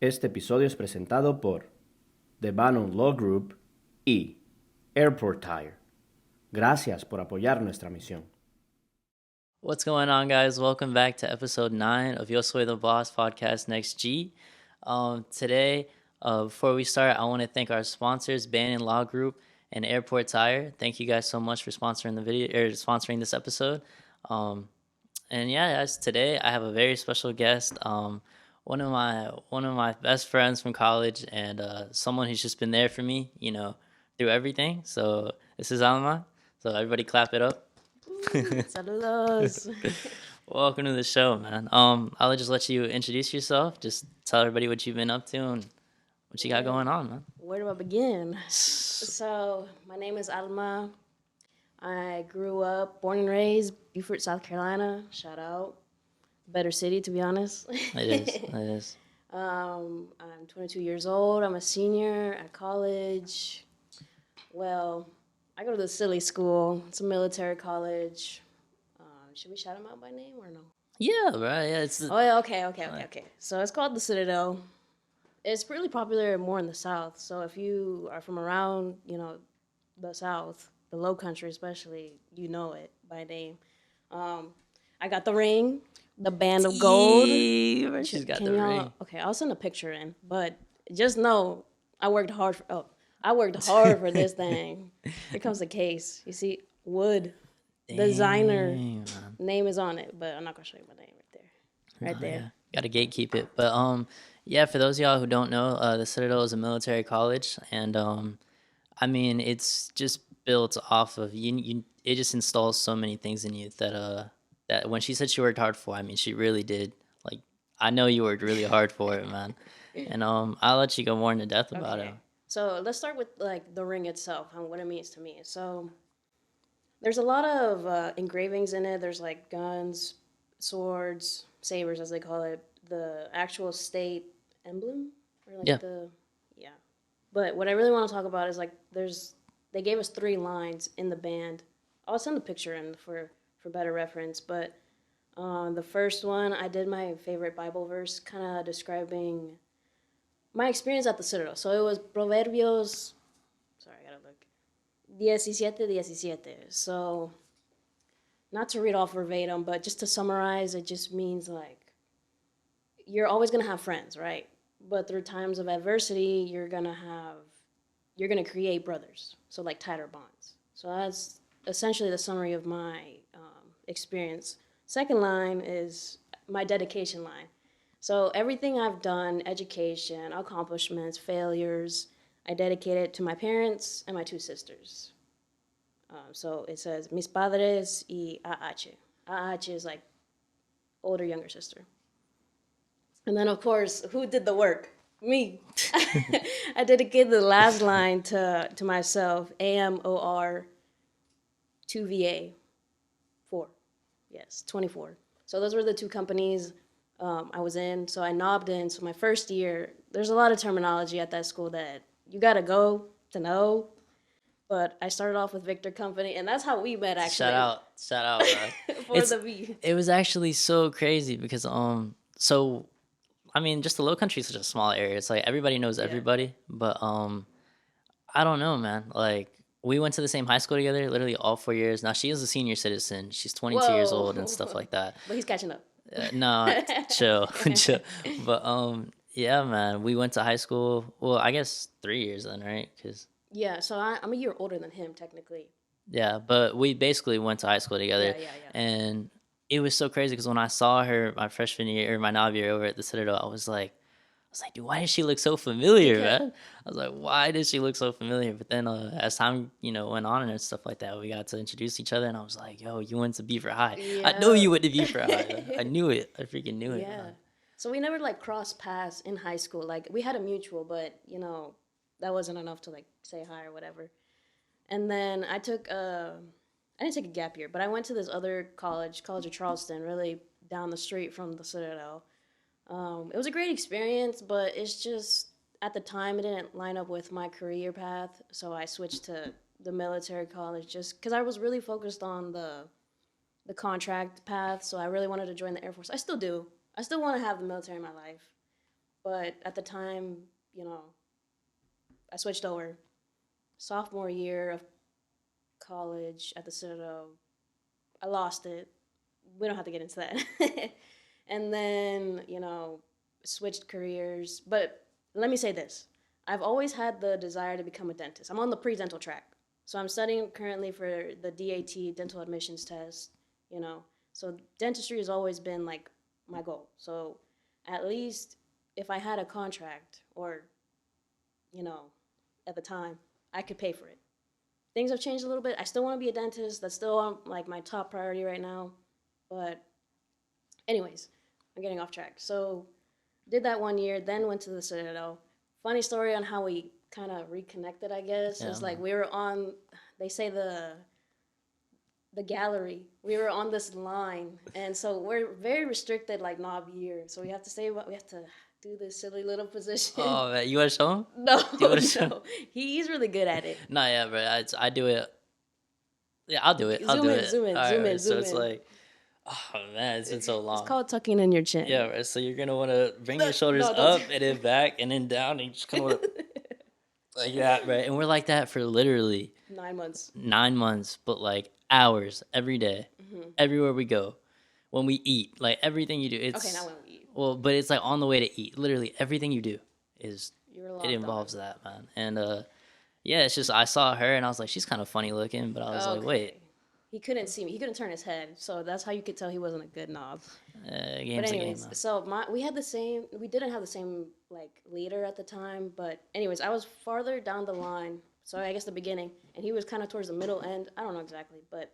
Este episodio es presentado por The Bannon Law Group y Airport Tire. Gracias por apoyar nuestra misión. What's going on, guys? Welcome back to episode 9 of Yo Soy the Boss podcast Next G. Today, before we start, I want to thank our sponsors, Bannon Law Group and Airport Tire. Thank you guys so much for sponsoring the video or sponsoring this episode. And yeah, guys, today I have a very special guest. One of my best friends from college, and someone who's just been there for me, through everything. So this is Alma. So everybody, clap it up. Saludos. Welcome to the show, man. I'll just let you introduce yourself. Just tell everybody what you've been up to and what you got going on, man. Where do I begin? So, my name is Alma. I grew up, born and raised, Beaufort, South Carolina. Shout out. Better city, to be honest. It is. I'm 22 years old. I'm a senior at college. Well, I go to the silly school. It's a military college. Should we shout them out by name or no? Yeah, right. Yeah, Oh, yeah, okay. So it's called the Citadel. It's really popular more in the South. So if you are from around, the South, the Lowcountry especially, you know it by name. I got the ring, the band of gold. She's got the ring. Okay, I'll send a picture in. But just know, I worked hard for this thing. Here comes the case. You see, wood. Designer name is on it, but I'm not gonna show you my name right there. Yeah. Gotta gatekeep it. But yeah, for those of y'all who don't know, the Citadel is a military college, and I mean, it's just built off of you. It just installs so many things in you that when she said she worked hard for, I mean, she really did. Like, I know you worked really hard for it, man. And I'll let you go more into depth about it. So let's start with like the ring itself and what it means to me. So there's a lot of engravings in it. There's like guns, swords, sabers, as they call it. The actual state emblem, or like yeah. But what I really want to talk about is like they gave us 3 lines in the band. I'll send the picture in for better reference. But the first one, I did my favorite Bible verse, kind of describing my experience at the Citadel. So it was Proverbios. Sorry, I gotta look. 17:17. So, not to read off verbatim, but just to summarize, it just means like you're always gonna have friends, right? But through times of adversity, you're gonna create brothers. So like tighter bonds. So that's essentially the summary of my experience. Second line is my dedication line. So everything I've done, education, accomplishments, failures, I dedicate it to my parents and my 2 sisters. So it says, mis padres y AH. AH is like older, younger sister. And then, of course, who did the work? Me. I dedicated the last line to myself, AMOR 2VA 4. Yes, 24. So those were the 2 companies I was in. So I knobbed in. So my first year, there's a lot of terminology at that school that you got to go to know. But I started off with Victor Company, and that's how we met, actually. Shout out, bro. It was actually so crazy because so I mean, just the Lowcountry is such a small area. It's like everybody knows everybody, but I don't know, man. Like, we went to the same high school together, literally all 4 years. Now she is a senior citizen. She's 22 years old and stuff like that. But he's catching up. No, chill. But yeah, man, we went to high school. Well, I guess 3 years then, right? Yeah, so I'm a year older than him, technically. Yeah, but we basically went to high school together. Yeah. And it was so crazy because when I saw her my freshman year or my Nav year over at the Citadel, I was like, dude, why does she look so familiar, man? I was like, why does she look so familiar? But then as time, went on and stuff like that, we got to introduce each other, and I was like, yo, you went to Beaver High. Yeah. I know you went to Beaver High. I knew it. I freaking knew it. Yeah. Man. So we never like crossed paths in high school. Like we had a mutual, but that wasn't enough to like say hi or whatever. And then I didn't take a gap year, but I went to this other College of Charleston, really down the street from the Citadel. It was a great experience, but it's just, at the time, it didn't line up with my career path, so I switched to the military college just because I was really focused on the contract path, so I really wanted to join the Air Force. I still do. I still want to have the military in my life. But at the time, you know, I switched over. Sophomore year of college at the Citadel, I lost it. We don't have to get into that. And then, you know, switched careers. But let me say this. I've always had the desire to become a dentist. I'm on the pre-dental track. So I'm studying currently for the DAT, dental admissions test, you know. So dentistry has always been like my goal. So at least if I had a contract or, you know, at the time, I could pay for it. Things have changed a little bit. I still want to be a dentist. That's still like my top priority right now. But anyways, I'm getting off track. So did that 1 year, then went to the Citadel. Funny story on how we kind of reconnected, I guess. Yeah. It's like we were on, they say the gallery. We were on this line, and so we're very restricted, like knob year. So we have to say what we have to do this silly little position. Oh, man, you want to show him? No, you wanna show- no, he's really good at it. No, yeah, but I do it. Yeah, I'll do it. I'll Zoom do in, it. zoom in, All zoom in, so zoom it's in. like, oh man, it's been so long. It's called tucking in your chin. Yeah, right. So you're gonna want to bring No, your shoulders no, don't up do- and then back and then down, and you just kind of like that, right? And we're like that for literally 9 months. 9 months, but like hours every day, everywhere we go, when we eat, like everything you do. It's Okay, not when we eat. well, but it's like on the way to eat. Literally everything you do is You're locked it on. involves that, man. And yeah, it's just I saw her and I was like, she's kind of funny looking, but I was like, wait, Okay. He couldn't see me. He couldn't turn his head, so that's how you could tell he wasn't a good knob. game's But a game. anyways, Man. so we had the same. We didn't have the same like leader at the time, but anyways, I was farther down the line, so I guess the beginning, and he was kind of towards the middle end. I don't know exactly, but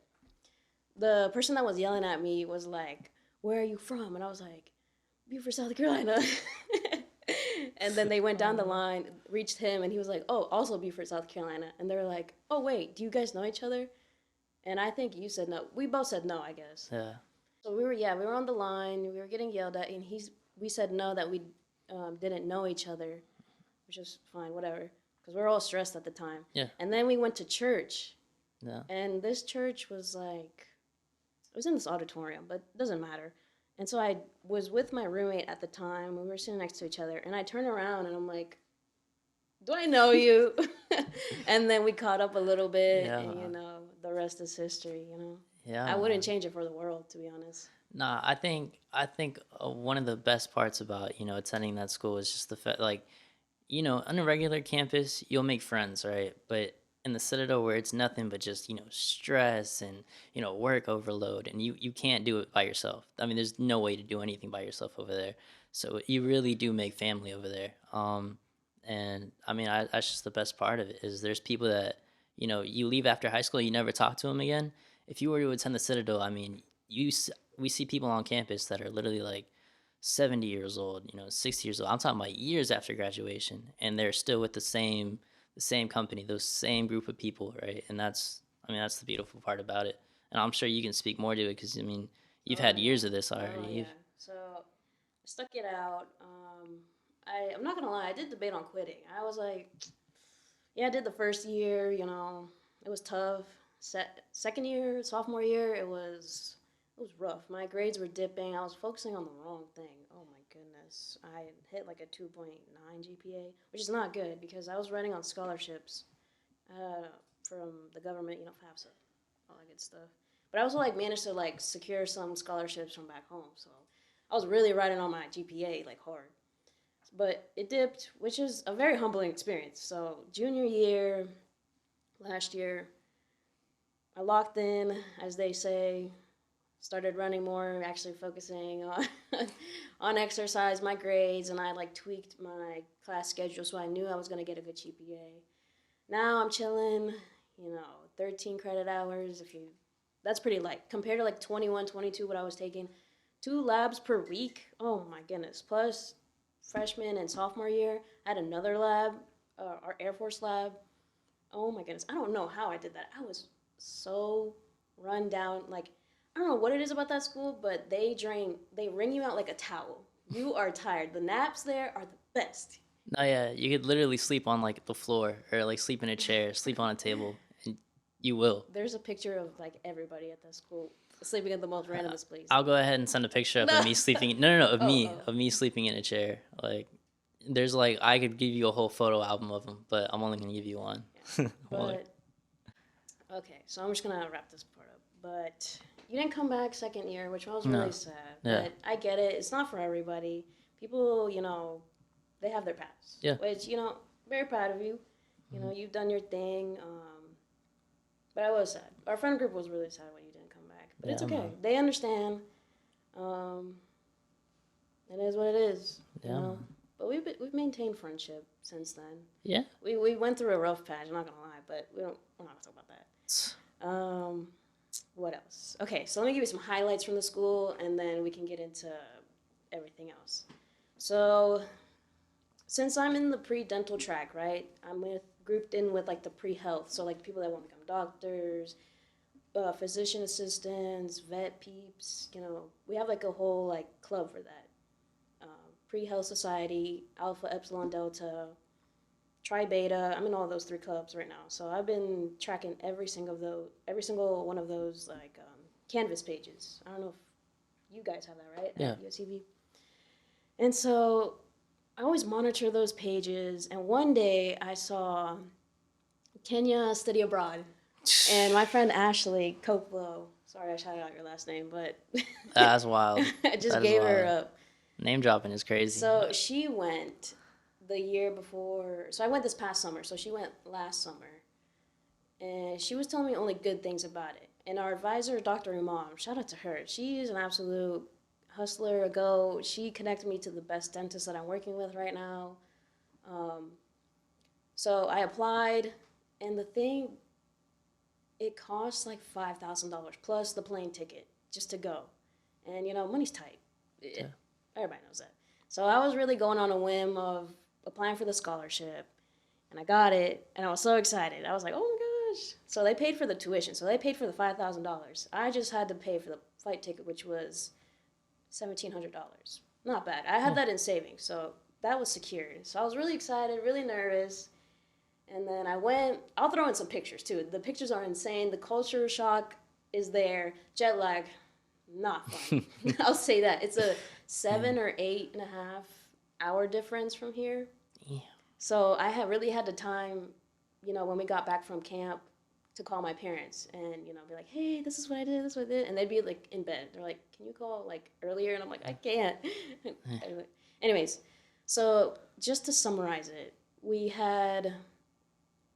the person that was yelling at me was like, "Where are you from?" And I was like, "Beaufort, South Carolina." And then they went down the line, reached him, and he was like, "Oh, also Beaufort, South Carolina." And they were like, "Oh, wait, do you guys know each other?" And I think you said no. We both said no, I guess. Yeah. So we were on the line. We were getting yelled at, and we said no, that we didn't know each other, which is fine, whatever, because we were all stressed at the time. Yeah. And then we went to church, Yeah. and this church was like, it was in this auditorium, but it doesn't matter. And so I was with my roommate at the time. We were sitting next to each other, and I turned around, and I'm like, "Do I know you?" And then we caught up a little bit, Yeah. and, you know, the rest is history, you know. Yeah. I wouldn't change it for the world, to be honest. Nah, I think one of the best parts about attending that school is just the fact, like, on a regular campus you'll make friends, right? But in the Citadel, where it's nothing but just stress and work overload, and you can't do it by yourself. I mean, there's no way to do anything by yourself over there. So you really do make family over there. And I mean, that's just the best part of it is there's people that you leave after high school, you never talk to them again. If you were to attend the Citadel, I mean, we see people on campus that are literally like 70 years old, 60 years old. I'm talking about years after graduation, and they're still with the same company, those same group of people, right? And that's the beautiful part about it. And I'm sure you can speak more to it because I mean, you've had years of this already. Oh, yeah. So I stuck it out. I'm not gonna lie, I did debate on quitting. I was like, yeah, I did the first year, it was tough. Second year, sophomore year, it was rough. My grades were dipping. I was focusing on the wrong thing. Oh my goodness. I hit like a 2.9 GPA, which is not good because I was running on scholarships from the government, FAFSA, all that good stuff. But I also managed to secure some scholarships from back home. So I was really riding on my GPA hard. But it dipped, which is a very humbling experience. So junior year, last year, I locked in, as they say, started running more, actually focusing on on exercise, my grades, and I tweaked my class schedule so I knew I was going to get a good GPA. Now I'm chilling, 13 credit hours. That's pretty light compared to 21, 22 what I was taking. 2 labs per week. Oh my goodness. Plus freshman and sophomore year, I had another lab, our Air Force lab. Oh my goodness. I don't know how I did that. I was so run down. I don't know what it is about that school, but they wring you out like a towel. You are tired. The naps there are the best. No, yeah, you could literally sleep on the floor or sleep in a chair, sleep on a table, and you will. There's a picture of everybody at that school sleeping in the most randomest place. I'll go ahead and send a picture of me sleeping. No, of me sleeping in a chair. there's like I could give you a whole photo album of them, but I'm only gonna give you one. But okay, so I'm just gonna wrap this part up. But you didn't come back second year, which was No. really sad. Yeah. But I get it. It's not for everybody. People, they have their paths. Yeah. Which, very proud of you. You know, you've done your thing. But I was sad. Our friend group was really sad when you didn't come back. But it's Yeah, okay. man. They understand. It is what it is. Yeah, You know? man. But we've maintained friendship since then. Yeah. We went through a rough patch. I'm not gonna lie, but we're not gonna talk about that. What else? Okay, so let me give you some highlights from the school, and then we can get into everything else. So, since I'm in the pre-dental track, right? I'm grouped in with like the pre-health, so like people that want to become doctors, physician assistants, vet peeps. We have like a whole like club for that. Pre-health society, Alpha Epsilon Delta, Tri Beta. I'm in all those 3 clubs right now. So I've been tracking every single one of those like Canvas pages. I don't know if you guys have that, right? Yeah. At USCB. And so I always monitor those pages. And one day I saw Kenya study abroad, and my friend Ashley Copelo. Sorry, I shouted out your last name, but That's wild. I just That is gave her wild. up. Name dropping is crazy. So she went the year before. So I went this past summer. So she went last summer. And she was telling me only good things about it. And our advisor, Dr. Imam, shout out to her. She is an absolute hustler, a go. She connected me to the best dentist that I'm working with right now. So I applied. And the thing, it costs like $5,000 plus the plane ticket just to go. And, money's tight. Everybody knows that. So I was really going on a whim of applying for the scholarship, and I got it, and I was so excited. I was like, oh my gosh. So they paid for the tuition. So they paid for the $5,000. I just had to pay for the flight ticket, which was $1,700. Not bad. I had that in savings, so that was secured. So I was really excited, really nervous. And then I went. I'll throw in some pictures, too. The pictures are insane. The culture shock is there. Jet lag, not fun. I'll say that. It's a 7 or 8.5 hour difference from here. Yeah. So I really had the time, when we got back from camp, to call my parents and, be like, hey, this is what I did, this is what I did. And they'd be like in bed. They're like, can you call like earlier? And I'm like, I can't. Anyways, so just to summarize it, we had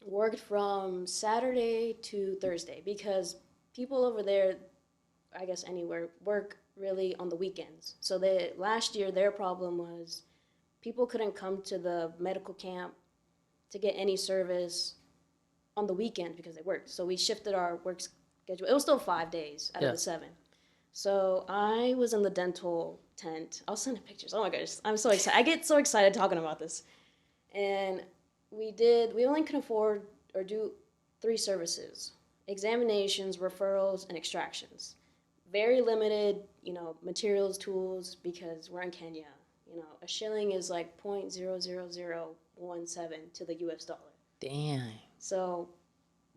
worked from Saturday to Thursday because people over there, I guess anywhere, work really on the weekends. So last year, their problem was people couldn't come to the medical camp to get any service on the weekend because they worked. So we shifted our work schedule. It was still 5 days out of the 7. So I was in the dental tent. I'll send pictures. Oh my gosh, I'm so excited. I get so excited talking about this. And we only could afford or do 3 services: examinations, referrals, and extractions. Very limited, materials, tools, because we're in Kenya. A shilling is like 0.00017 to the US dollar. Damn. So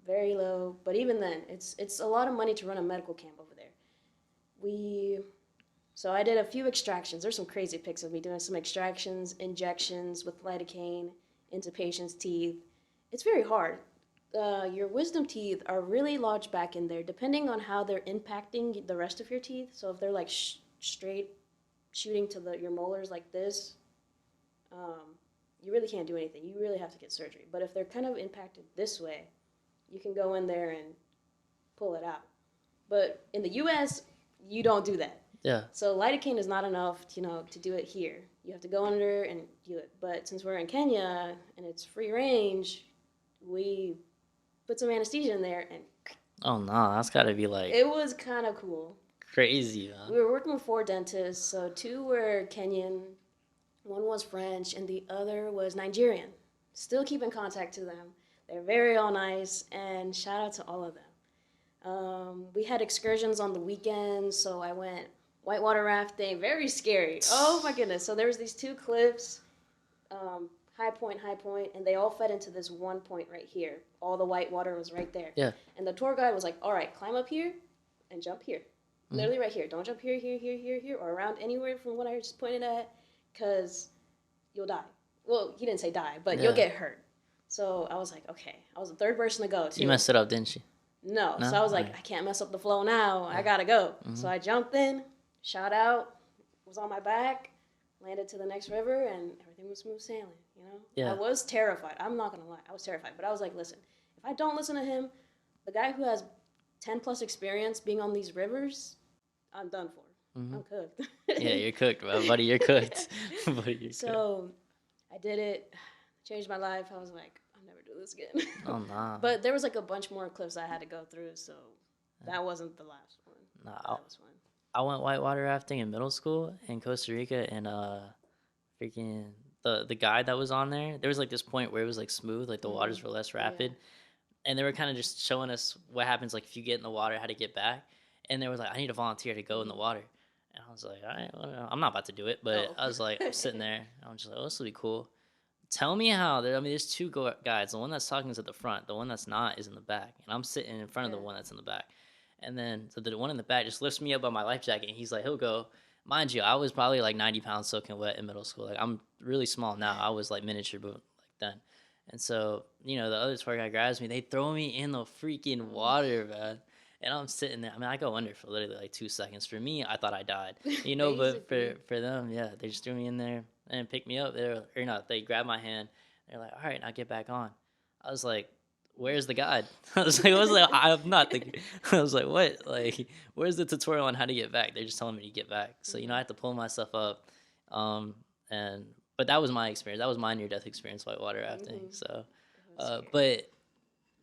very low, but even then, it's a lot of money to run a medical camp over there. So I did a few extractions. There's some crazy pics of me doing some extractions, injections with lidocaine into patients' teeth. It's very hard. Your wisdom teeth are really lodged back in there, depending on how they're impacting the rest of your teeth. So if they're like straight shooting to your molars like this, you really can't do anything. You really have to get surgery. But if they're kind of impacted this way, you can go in there and pull it out. But in the U.S., you don't do that. Yeah. So lidocaine is not enough, to do it here. You have to go under and do it. But since we're in Kenya and it's free range, we put some anesthesia in there, and Oh no, that's gotta be like it was kind of cool. crazy, man. We were working with 4 dentists, so 2 were Kenyan, 1 was French, and the other was Nigerian. Still keep in contact to them. They're very all nice, and shout out to all of them. We had excursions on the weekends, so I went whitewater rafting, very scary. Oh my goodness. So there was these 2 cliffs, high point, and they all fed into this one point right here. All the white water was right there. Yeah. And the tour guide was like, all right, climb up here and jump here. Literally right here. Don't jump here, or around anywhere from what I just pointed at, because you'll die. well, he didn't say die, but you'll get hurt. So I was like, okay. I was the third person to go, too. You messed it up, didn't you? No. No? So I was like, I can't mess up the flow now. I gotta go. So I jumped in, shot out, was on my back, landed to the next river, and everything was smooth sailing, you know? Yeah. I was terrified. I'm not gonna lie. I was terrified. But I was like, listen, if I don't listen to him, the guy who has 10 plus experience being on these rivers, I'm done for. I'm cooked. Yeah, you're cooked, bro. Buddy, you're cooked. Buddy, you're cooked. So I did it, changed my life. I was like, I'll never do this again. Oh, nah. But there was like a bunch more cliffs I had to go through, so that wasn't the last one. Nah, That was fun. I went whitewater rafting in middle school in Costa Rica, and freaking the guide that was on there was like this point where it was like smooth, like the waters were less rapid, and they were kind of just showing us what happens like if you get in the water, how to get back. And they was like, I need a volunteer to go in the water, and I was like, all right, well, I'm not about to do it, but I was like, I'm sitting there, and I'm just like, oh, this will be cool. Tell me how. I mean, there's two guides. The one that's talking is at the front. The one that's not is in the back, and I'm sitting in front of the one that's in the back. And then so the one in the back just lifts me up by my life jacket, and he's like, he'll go. Mind you, I was probably like 90 pounds soaking wet in middle school. Like, I'm really small now. I was like miniature, but like then. And so, you know, the other tour guy grabs me. They throw me in the freaking water, man. And I'm sitting there. I mean, I go under for literally like 2 seconds. For me, I thought I died. You know, but for them, yeah, they just threw me in there and picked me up. They grabbed my hand. They're like, all right, now get back on. I was like, where's the guide? I was like, I'm not the. I was like, what? Like, where's the tutorial on how to get back? They're just telling me to get back. So, you know, I had to pull myself up. But that was my experience. That was my near-death experience, whitewater rafting. So, but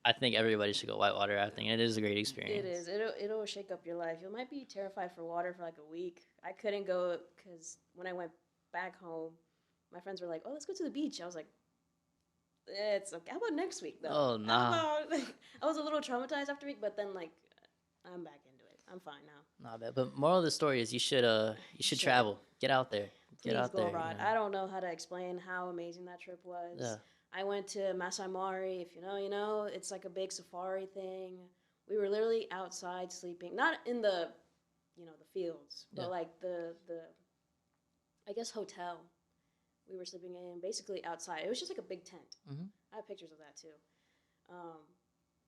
I think everybody should go whitewater rafting. It is a great experience. It is. It'll shake up your life. You might be terrified for water for like a week. I couldn't go because when I went back home, my friends were like, "Oh, let's go to the beach." I was like, "It's okay. How about next week, though?" Oh, nah. I was a little traumatized after a week, but then like, I'm back into it. I'm fine now. Not bad. But moral of the story is you should travel. Get out there. Get out there. Abroad. I don't know how to explain how amazing that trip was. Yeah. I went to Masai Mara. If you know. It's like a big safari thing. We were literally outside sleeping, not in the, the fields, but like the, I guess hotel. We were sleeping in basically outside. It was just like a big tent. Mm-hmm. I have pictures of that too.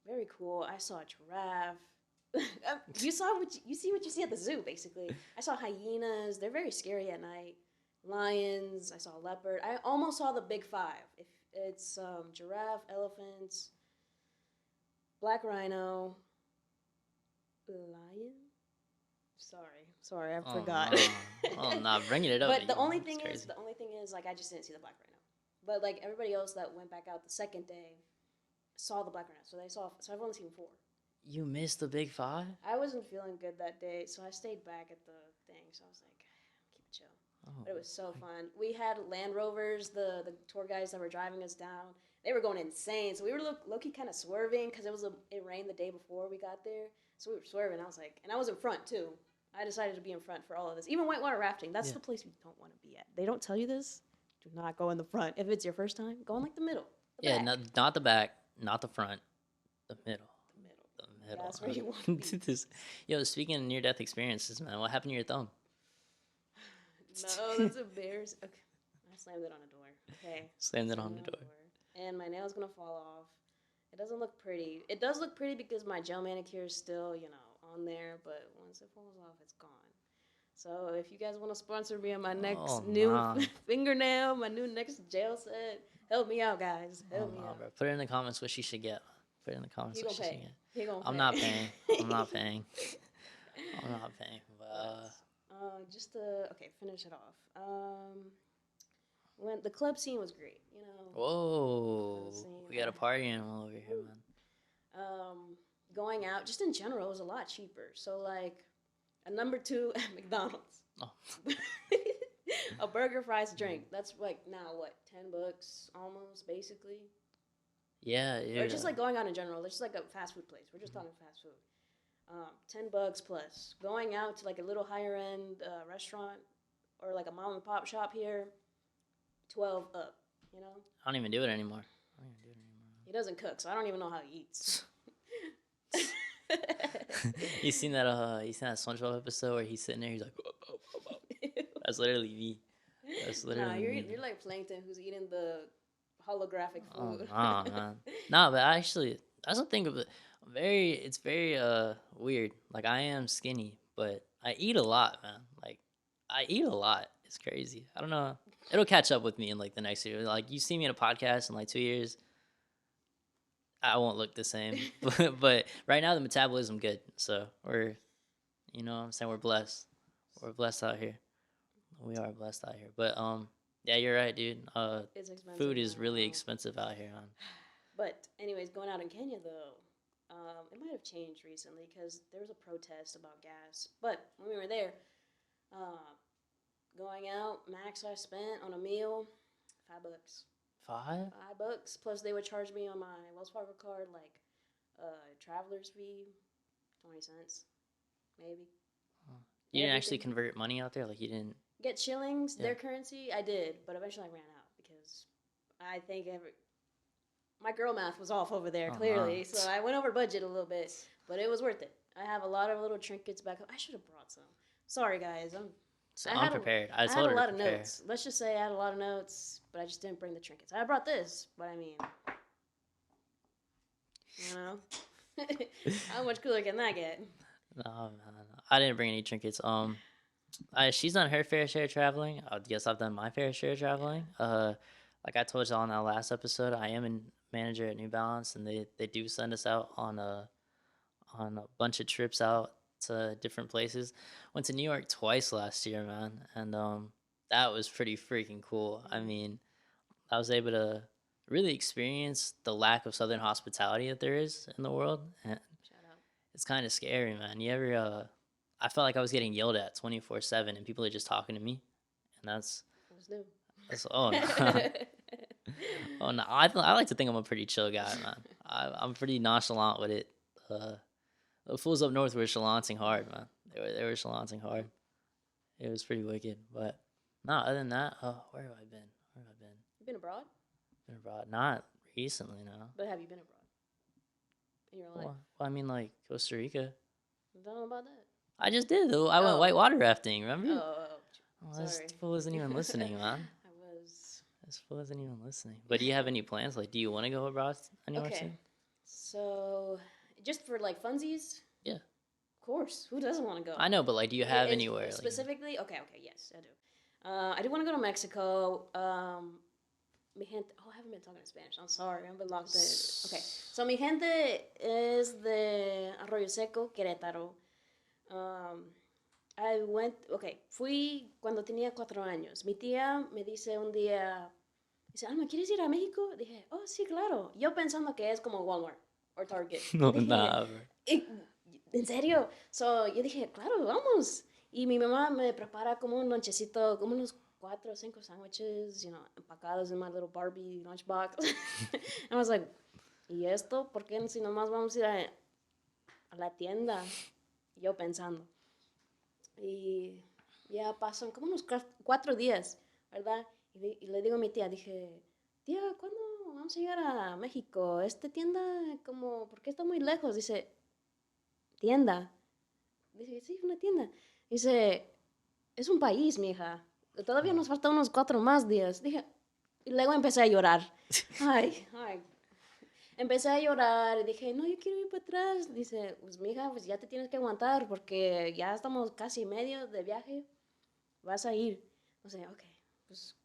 Very cool. I saw a giraffe. You see what you see at the zoo, basically. I saw hyenas. They're very scary at night. Lions. I saw a leopard. I almost saw the big five. If it's giraffe, elephants, black rhino, lion. Sorry, I forgot. Oh, nah, bringing it up. But the only thing is, like, I just didn't see the black rhino. But like everybody else that went back out the second day saw the black rhino. So I've only seen 4. You missed the big 5? I wasn't feeling good that day, so I stayed back at the thing. So I was like, keep it chill. Oh. But it was so fun. We had Land Rovers, the tour guides that were driving us down. They were going insane. So we were low-key kind of swerving because it rained the day before we got there. So we were swerving. I was like, and I was in front too. I decided to be in front for all of this. Even whitewater rafting, that's the place you don't want to be at. They don't tell you this. Do not go in the front. If it's your first time, go in like the middle. Not the back, not the front, the middle. Yeah, that's where you want to be. Yo, speaking of near-death experiences, man, what happened to your thumb? No, that's embarrassing. Okay. I slammed it on a door. Okay. Slammed it on the door. And my nail's going to fall off. It doesn't look pretty. It does look pretty because my gel manicure is still, on there. But once it falls off, it's gone. So if you guys want to sponsor me on my next fingernail, my new next gel set, help me out, guys. Help me out. Bro. Put it in the comments what she should get. Put it in the comments what she should get. I'm not paying. I'm not paying. But, just to finish it off. When the club scene was great, Whoa, we got a party animal over here, man. Going out, just in general, was a lot cheaper. So like, a number 2 at McDonald's. Oh. A burger, fries, drink. That's like now what, $10 almost, basically. Yeah. Or just like going out in general. It's just like a fast food place. We're just talking fast food. $10 plus. Going out to like a little higher end restaurant or like a mom and pop shop here, 12 up. I don't even do it anymore. He doesn't cook, so I don't even know how he eats. You seen that SpongeBob episode where he's sitting there? He's like, that's literally me. That's Nah, literally me. you're like Plankton who's eating the holographic Oh food. no, man. No, but actually, that's the thing of it. It's very weird. Like I am skinny, but I eat a lot, man. Like I eat a lot. It's crazy. I don't know. It'll catch up with me in like the next year. Like you see me in a podcast in like 2 years, I won't look the same. But right now the metabolism good. So we're, you know what I'm saying, we're blessed. We're blessed out here. We are blessed out here. But yeah, you're right, dude. It's expensive Food is really now. expensive out here, man. But anyways, going out in Kenya though, it might have changed recently because there was a protest about gas. But when we were there, uh, going out, max I spent on a meal, $5. 5? $5 plus they would charge me on my Wells Fargo card like traveler's fee, 20 cents, maybe. You didn't actually Everything. convert money out there? Like you didn't. Get shillings, Yeah. their currency. I did, but eventually I ran out because I think my girl math was off over there clearly. Uh-huh. So I went over budget a little bit, but it was worth it. I have a lot of little trinkets back home. I should have brought some. Sorry guys, So I had unprepared. I I had told a her lot to of prepare. notes. Let's just say I had a lot of notes, but I just didn't bring the trinkets. I brought this, but I mean, you know, how much cooler can that get? No, man. I didn't bring any trinkets. She's done her fair share of traveling. I guess I've done my fair share of traveling. Like I told y'all in that last episode, I am a manager at New Balance, and they do send us out on a bunch of trips out to different places. Went to New York twice last year, man, and that was pretty freaking cool. I mean, I was able to really experience the lack of Southern hospitality that there is in the world, and Shout out. it's kind of scary, man. You ever? I felt like I was getting yelled at 24/7, and people are just talking to me, and that's It was new. oh no. Oh no, I like to think I'm a pretty chill guy, man. I'm pretty nonchalant with it. The fools up north were chalanting hard, man. They were chalanting hard. It was pretty wicked, but no. Other than that, where have I been? Where have I been? You been abroad? Been abroad? Not recently, no. But have you been abroad in your life? Well, I mean, like Costa Rica. Don't know about that. I just did though. I went Oh. whitewater rafting. Remember? Oh, This sorry. fool isn't even listening, man. I was This fool isn't even listening. But do you have any plans? Like, do you want to go abroad anywhere okay. soon? So, just for like funsies, Yeah, of course. Who doesn't want to go? I know, but like, do you have It's anywhere? Like, specifically? Okay, yes, I do. I do want to go to Mexico. Mi gente. Oh, I haven't been talking in Spanish. I'm sorry. I've been locked in. Okay, so mi gente is de Arroyo Seco, Querétaro. I went. Okay, fui cuando tenía 4 años. Mi tía me dice un día, dice, Alma, ¿quieres ir a México? Dije, oh, sí, claro. Yo pensando que es como Walmart o Target. no, Dije, nah, bro. ¿En serio? So, yo dije, claro, vamos. Y mi mamá me prepara como un lonchecito, como unos 4 o 5 sándwiches, empacados en my little Barbie lunchbox. And I was like, ¿y esto? ¿Por qué si nomás vamos a ir a la tienda? Y yo pensando. Y ya pasan como unos 4 días, ¿verdad? Y le digo a mi tía, dije, tía, ¿cuándo vamos a llegar a México? Esta tienda, como, ¿por qué está muy lejos? Dice, tienda. Dice, sí, una tienda. Dice, es un país, mija. Todavía nos faltan unos 4 más días. Dije, y luego empecé a llorar. Ay. Empecé a llorar y dije, no, yo quiero ir para atrás. Dice, pues mija, pues ya te tienes que aguantar porque ya estamos casi medio de viaje. Vas a ir. O sea, ok, pues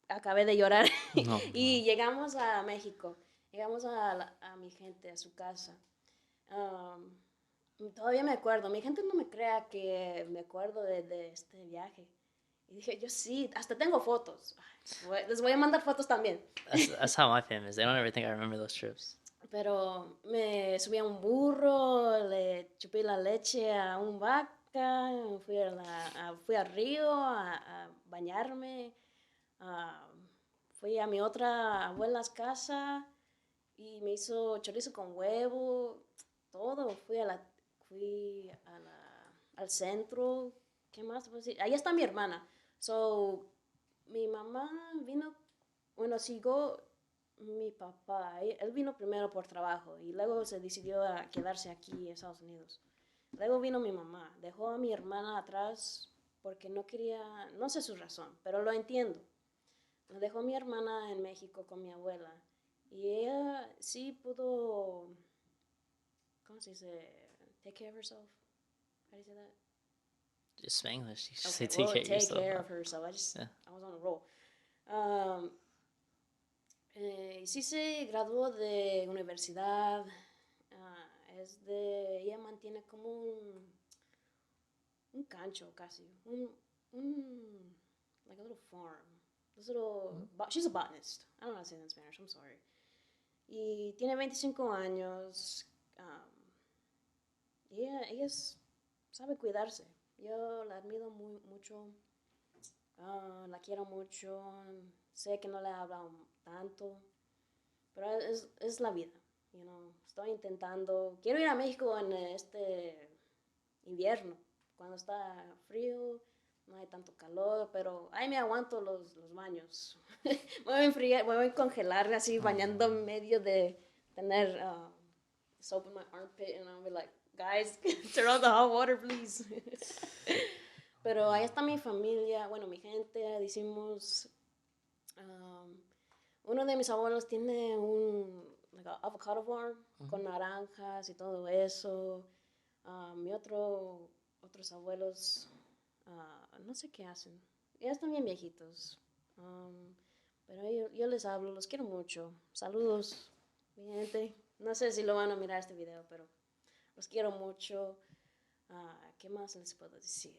acabé de llorar. No, Y llegamos a México. Llegamos a mi gente, a su casa. Todavía me acuerdo. Mi gente no me crea que me acuerdo de este viaje. Y dije, yo sí, hasta tengo fotos. Les voy a mandar fotos también. That's how my family is. They don't ever think I remember those trips. Pero me subí a un burro, le chupé la leche a un vaca, fui al río a bañarme, fui a mi otra abuela's casa y me hizo chorizo con huevo, todo. Al centro. ¿Qué más te puedo decir? Ahí está mi hermana. So, mi mamá vino, bueno, siguió mi papá. Él vino primero por trabajo y luego se decidió a quedarse aquí en Estados Unidos. Luego vino mi mamá. Dejó a mi hermana atrás porque no quería, no sé su razón, pero lo entiendo. Nos dejó mi hermana en México con mi abuela y ella sí pudo, ¿cómo se dice? Take care of herself. How do you say that? Just Spanglish. You should Okay, say take well, care of take yourself. care of herself. Yeah. I was on a roll. Sí se graduó de universidad. Ella mantiene como un cancho casi, like a little farm. She's a botanist. I don't know how to say that in Spanish. I'm sorry. Y tiene 25 años. Y ella sabe cuidarse. Yo la admiro mucho. La quiero mucho. Sé que no le he hablado tanto. Pero es la vida. You know, estoy intentando. Quiero ir a México en este invierno, cuando está frío, no hay tanto calor, pero ahí me aguanto los baños. Me voy a enfriar, me voy a congelar así, bañando en medio de tener soap in my armpit, and I'll be like, guys, turn on the hot water, please. Pero ahí está mi familia, bueno, mi gente, decimos, uno de mis abuelos tiene un like a avocado farm con naranjas y todo eso. Otros abuelos, no sé qué hacen. Ya están bien viejitos. Pero yo les hablo, los quiero mucho. Saludos, mi gente. No sé si lo van a mirar este video, pero los quiero mucho. ¿Qué más les puedo decir?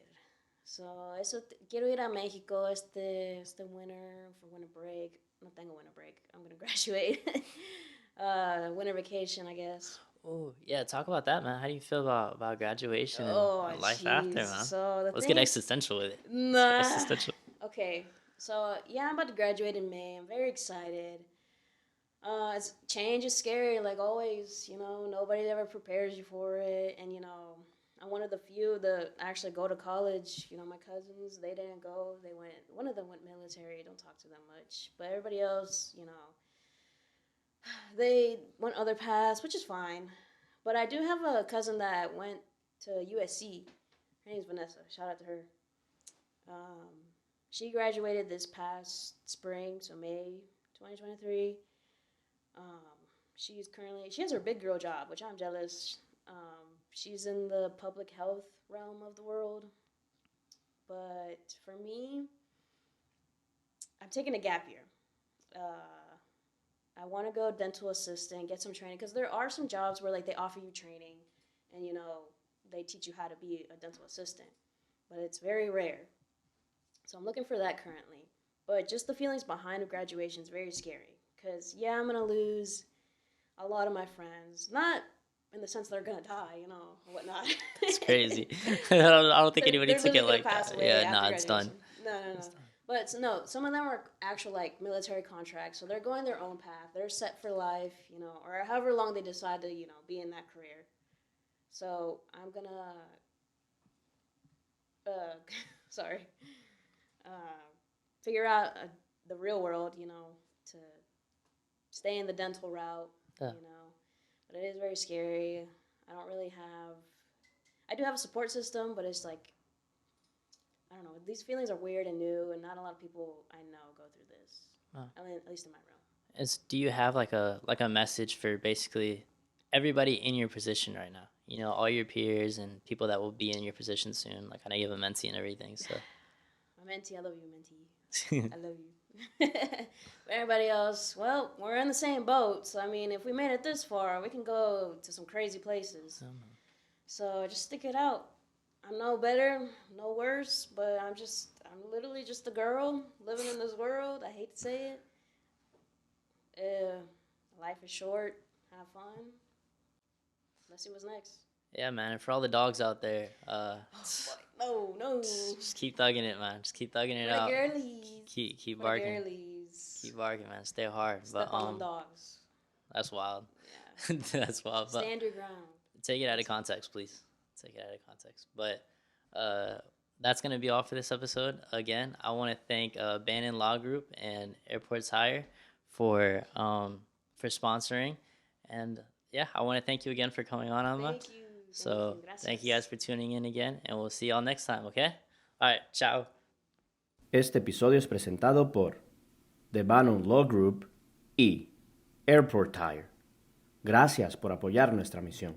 Quiero ir a México este winter for winter break. No tengo winter break. I'm going to graduate. Winter vacation, I guess. Oh, yeah, talk about that, man. How do you feel about graduation Oh, and life jeez. after, man? So Let's get existential with it. Nah. Existential. Okay, so yeah, I'm about to graduate in May. I'm very excited. Change is scary, like always. You know, nobody ever prepares you for it, and you know, I'm one of the few that actually go to college. You know, my cousins, they didn't go. They went. One of them went military. Don't talk to them much, but everybody else, you know, they went other paths, which is fine. But I do have a cousin that went to USC. Her name's Vanessa. Shout out to her. She graduated this past spring, so May 2023. She has her big girl job, which I'm jealous. She's in the public health realm of the world. But for me, I'm taking a gap year. I want to go dental assistant, get some training, because there are some jobs where like they offer you training, and you know they teach you how to be a dental assistant, but it's very rare. So I'm looking for that currently. But just the feelings behind graduation is very scary, because yeah, I'm gonna lose a lot of my friends, not in the sense they're gonna die, you know, or whatnot. It's crazy. I don't think anybody They're took it literally like gonna pass that. away Yeah, after nah, it's done. graduation. No. But no, some of them are actual like military contracts, so they're going their own path. They're set for life, you know, or however long they decide to, you know, be in that career. So I'm gonna, sorry, figure out the real world, you know, to stay in the dental route, Yeah. you know. But it is very scary. I do have a support system, but it's like, I don't know. These feelings are weird and new, and not a lot of people I know go through this. I mean, at least in my realm. Do you have like a message for basically everybody in your position right now? You know, all your peers and people that will be in your position soon. Like I know you have a mentee and everything, so. My mentee, I love you, mentee. I love you. But everybody else, well, we're in the same boat. So I mean, if we made it this far, we can go to some crazy places. So just stick it out. I'm no better, no worse, but I'm literally just a girl living in this world. I hate to say it. Life is short. Have fun. Let's see what's next. Yeah, man. And for all the dogs out there, No. just keep thugging it, man. Just keep thugging it For out. the girlies. Keep For barking. the girlies. Keep barking, man. Stay hard. Step on them dogs. That's wild. Yeah. That's wild. But Stand your ground. take it out of context, please. Take it out of context. But that's gonna be all for this episode. Again, I want to thank Bannon Law Group and Airports Hire for sponsoring, and yeah, I want to thank you again for coming on, Alma. Thank you. So thank you guys for tuning in again, and we'll see y'all next time. Okay, All right, ciao. Este episodio es presentado por The Bannon Law Group y Airport Tire. Gracias por apoyar nuestra misión.